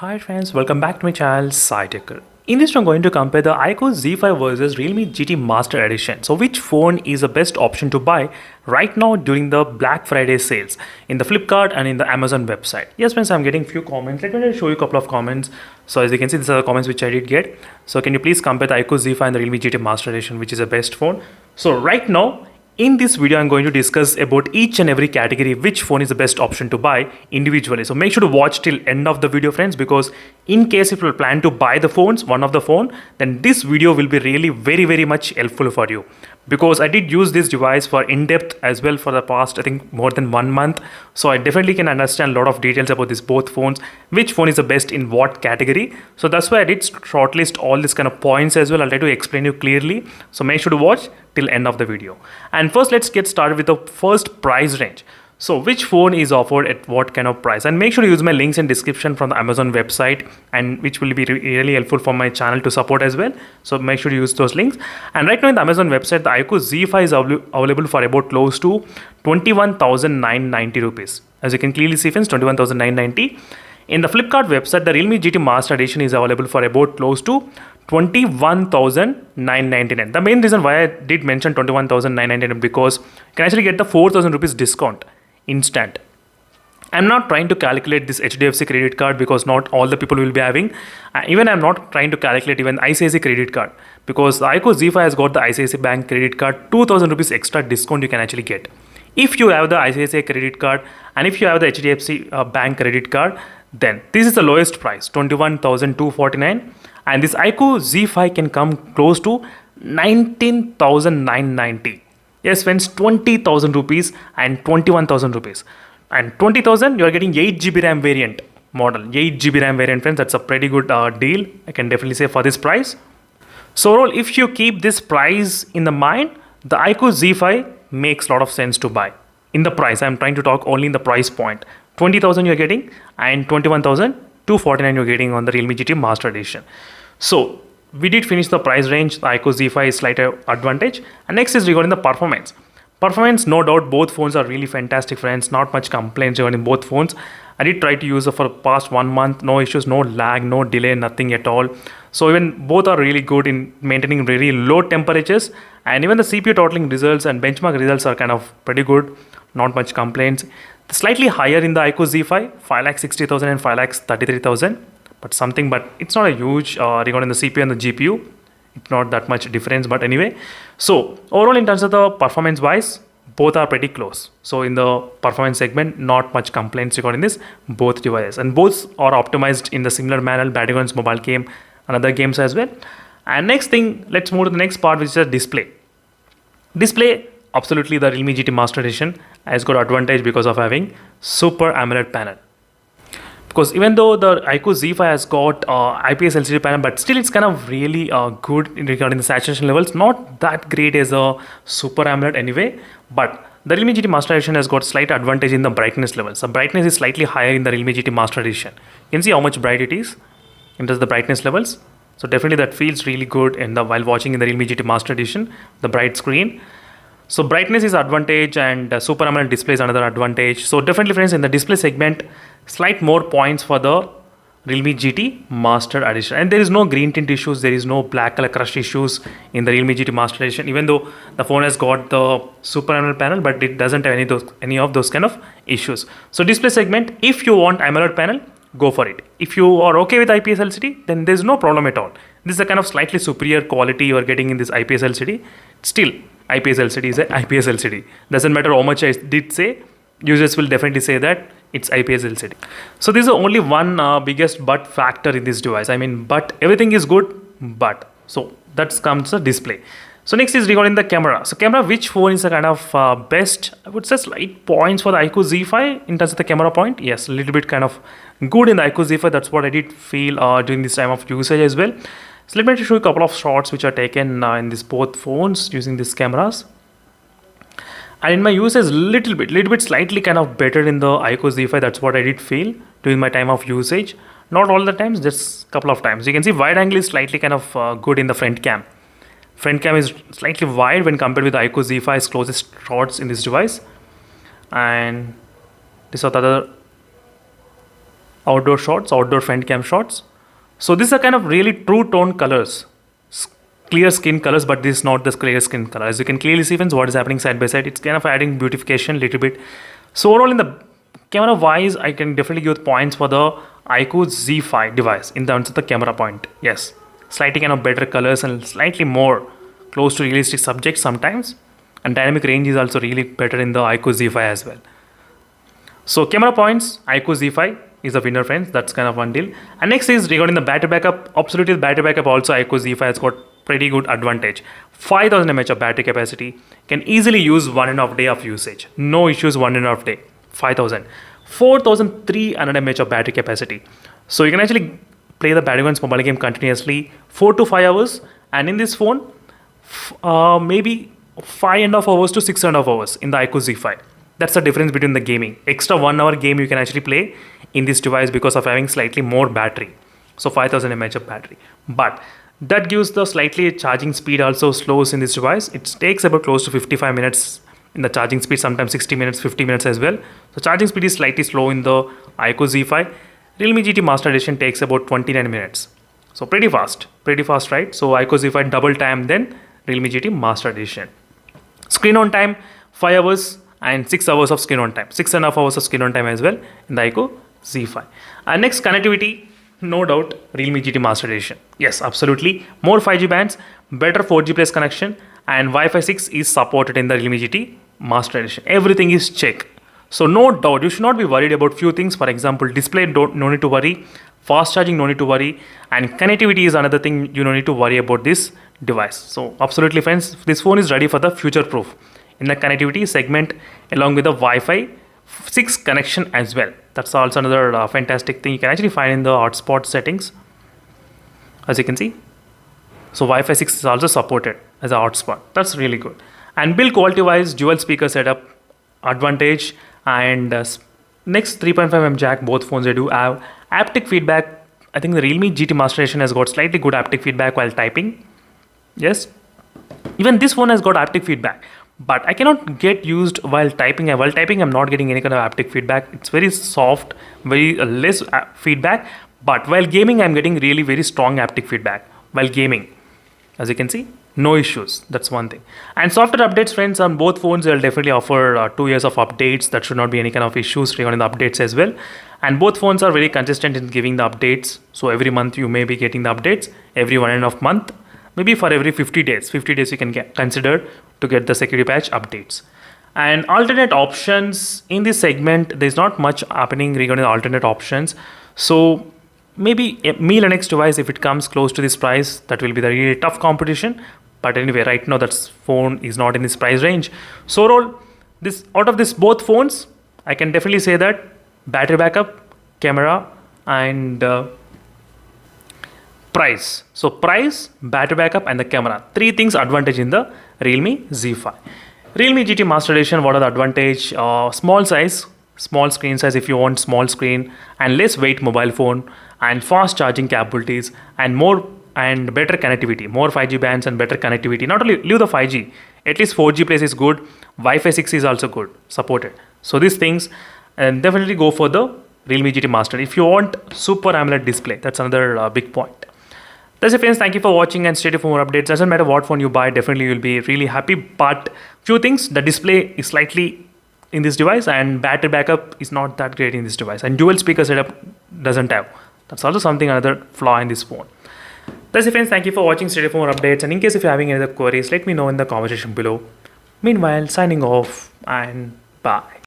Hi friends, welcome back to my channel SciTecher. In this I'm going to compare the iQOO Z5 versus Realme GT Master Edition. So which phone is the best option to buy right now during the Black Friday sales in the Flipkart and in the Amazon website? Yes friends, I'm getting few comments. Let me just show you a couple of comments. So as you can see, these are the comments which I did get. So can you please compare the iQOO Z5 and the Realme GT Master Edition, which is the best phone? So right now, in this video, I'm going to discuss about each and every category, which phone is the best option to buy individually. So make sure to watch till end of the video, friends, because in case if you plan to buy the phones, one of the phone, then this video will be really very much helpful for you. Because I did use this device for in-depth as well for the past, I think, more than 1 month. So I definitely can understand a lot of details about these both phones, which phone is the best in what category. So that's why I did shortlist all these kind of points as well. I'll try to explain you clearly. So make sure to watch till end of the video. And first, let's get started with the first price range. So which phone is offered at what kind of price, and make sure to use my links in description from the Amazon website, and which will be really helpful for my channel to support as well. So make sure to use those links. And right now in the Amazon website, the iQOO Z5 is available for about close to 21,990 rupees. As you can clearly see, friends, 21,990. In the Flipkart website, the Realme GT Master Edition is available for about close to 21,999. The main reason why I did mention 21,999 because you can actually get the 4,000 rupees discount instant. I'm not trying to calculate this HDFC credit card because not all the people will be having. Even I'm not trying to calculate even ICICI credit card, because the iQOO Z5 has got the ICICI bank credit card, 2,000 rupees extra discount you can actually get. If you have the ICICI credit card and if you have the HDFC bank credit card, then this is the lowest price, 21,249. And this iQOO Z5 can come close to 19,990. Yes friends, 20,000 rupees and 21,000 rupees. And 20,000, you are getting 8GB RAM variant model. 8GB RAM variant, friends, that's a pretty good deal, I can definitely say, for this price. So overall, if you keep this price in the mind, the iQOO Z5 makes a lot of sense to buy. In the price, I'm trying to talk only in the price point. 20,000 you're getting and 21,249 you're getting on the Realme GT Master Edition. So we did finish the price range. The iQOO Z5 is slight advantage. And next is regarding the performance. Performance, no doubt, both phones are really fantastic, friends. Not much complaints regarding both phones. I did try to use it for the past 1 month. No issues, no lag, no delay, nothing at all. So even both are really good in maintaining very low temperatures. And even the CPU throttling results and benchmark results are kind of pretty good. Not much complaints. Slightly higher in the iQOO Z5, 5,60,000 and 5,33,000. But it's not a huge regarding the CPU and the GPU. It's not that much difference, but anyway. So overall, in terms of the performance wise, both are pretty close. So in the performance segment, not much complaints regarding this both devices, and both are optimized in the similar manner, Battlegrounds mobile game and other games as well. And next thing, let's move to the next part, which is the display. Display, absolutely, the Realme GT Master Edition has got advantage because of having Super AMOLED panel. Because even though the iQOO Z5 has got IPS LCD panel, but still it's kind of really good regarding the saturation levels. Not that great as a Super AMOLED anyway, but the Realme GT Master Edition has got slight advantage in the brightness levels. The brightness is slightly higher in the Realme GT Master Edition. You can see how much bright it is in terms of the brightness levels. So definitely that feels really good while watching in the Realme GT Master Edition, the bright screen. So brightness is advantage, and Super AMOLED display is another advantage. So definitely, friends, in the display segment, slight more points for the Realme GT Master Edition. And there is no green tint issues, there is no black color crush issues in the Realme GT Master Edition, even though the phone has got the Super AMOLED panel, but it doesn't have any of those kind of issues. So display segment, if you want AMOLED panel, go for it. If you are okay with IPS LCD, then there's no problem at all. This is a kind of slightly superior quality you are getting in this IPS LCD. Still, IPS LCD is an IPS LCD. Doesn't matter how much I did say, users will definitely say that it's IPS LCD. So this is only one biggest but factor in this device. I mean, but everything is good, but. So that comes the display. So next is regarding the camera. So camera, which phone is the kind of best? I would say slight points for the iQOO Z5 in terms of the camera point. Yes, a little bit kind of good in the iQOO Z5. That's what I did feel during this time of usage as well. So let me show you a couple of shots which are taken in these both phones using these cameras. And in my usage, little bit slightly kind of better in the iQOO Z5. That's what I did feel during my time of usage. Not all the times, just a couple of times. You can see wide angle is slightly kind of good in the front cam. Front cam is slightly wide when compared with the iQOO Z5's closest shots in this device. And these are the other outdoor shots, outdoor front cam shots. So these are kind of really true tone colors, clear skin colors, but this is not the clear skin color. As you can clearly see, friends, what is happening side by side. It's kind of adding beautification a little bit. So overall, in the camera wise, I can definitely give points for the iQOO Z5 device in terms of the camera point. Yes, slightly kind of better colors and slightly more close to realistic subjects sometimes. And dynamic range is also really better in the iQOO Z5 as well. So camera points, iQOO Z5 is the winner, friends. That's kind of one deal. And next is regarding the battery backup. Absolutely, the battery backup also iQOO Z5 has got pretty good advantage. 5000 mAh of battery capacity, can easily use 1.5 day of usage. No issues, 1.5 day. 5000. 4300 mAh of battery capacity. So you can actually play the Battlegrounds mobile game continuously 4 to 5 hours. And in this phone, maybe 5.5 hours to 6.5 hours in the iQOO Z5. That's the difference between the gaming. Extra 1 hour game you can actually play in this device because of having slightly more battery. So 5000 mAh of battery. But that gives the slightly charging speed also slows in this device. It takes about close to 55 minutes in the charging speed, sometimes 60 minutes, 50 minutes as well. So charging speed is slightly slow in the iQOO Z5. Realme GT Master Edition takes about 29 minutes. So pretty fast, right? So iQOO Z5 double time than Realme GT Master Edition. Screen on time, 5 hours and 6 hours of screen on time. 6.5 hours of screen on time as well in the iQOO Z5. And next, connectivity, no doubt, Realme GT Master Edition. Yes, absolutely. More 5G bands, better 4G plus connection, and Wi-Fi 6 is supported in the Realme GT Master Edition. Everything is check. So no doubt, you should not be worried about few things. For example, display, no need to worry. Fast charging, no need to worry. And connectivity is another thing you don't need to worry about this device. So absolutely, friends, this phone is ready for the future proof in the connectivity segment along with the Wi-Fi 6 connection as well. That's also another fantastic thing you can actually find in the hotspot settings, as you can see. So Wi-Fi 6 is also supported as a hotspot. That's really good. And build quality wise, dual speaker setup advantage. And next, 3.5mm jack, both phones they do have haptic feedback. I think the Realme GT Master Edition has got slightly good haptic feedback while typing. Yes, even this phone has got haptic feedback, but I cannot get used while typing. While typing, I'm not getting any kind of haptic feedback. It's very soft, very less feedback. But while gaming, I'm getting really very strong haptic feedback while gaming. As you can see, no issues. That's one thing. And software updates, friends, on both phones, they'll definitely offer 2 years of updates. That should not be any kind of issues regarding the updates as well. And both phones are very consistent in giving the updates. So every month you may be getting the updates. Every 1.5 month, maybe for every 50 days. 50 days you can consider to get the security patch updates. And alternate options in this segment, there's not much happening regarding the alternate options. So maybe a Mi Linux device, if it comes close to this price, that will be the really tough competition. But anyway, right now that phone is not in this price range. So overall, this out of this both phones, I can definitely say that battery backup, camera, and price. So price, battery backup, and the camera. 3 things advantage in the Realme Z5. Realme GT Master Edition, what are the advantage? Small size, small screen size if you want small screen, and less weight mobile phone, and fast charging capabilities, and more and better connectivity, more 5G bands and better connectivity. Not only leave the 5G, at least 4G plus is good. Wi-Fi 6 is also good, supported. So these things, and definitely go for the Realme GT Master. If you want Super AMOLED display, that's another big point. That's it, friends. Thank you for watching and stay tuned for more updates. Doesn't matter what phone you buy, definitely you'll be really happy. But few things, the display is slightly in this device, and battery backup is not that great in this device, and dual speaker setup doesn't have. That's also something, another flaw in this phone. That's it, friends. Thank you for watching. Stay tuned for more updates. And in case if you're having any other queries, let me know in the comment section below. Meanwhile, signing off and bye.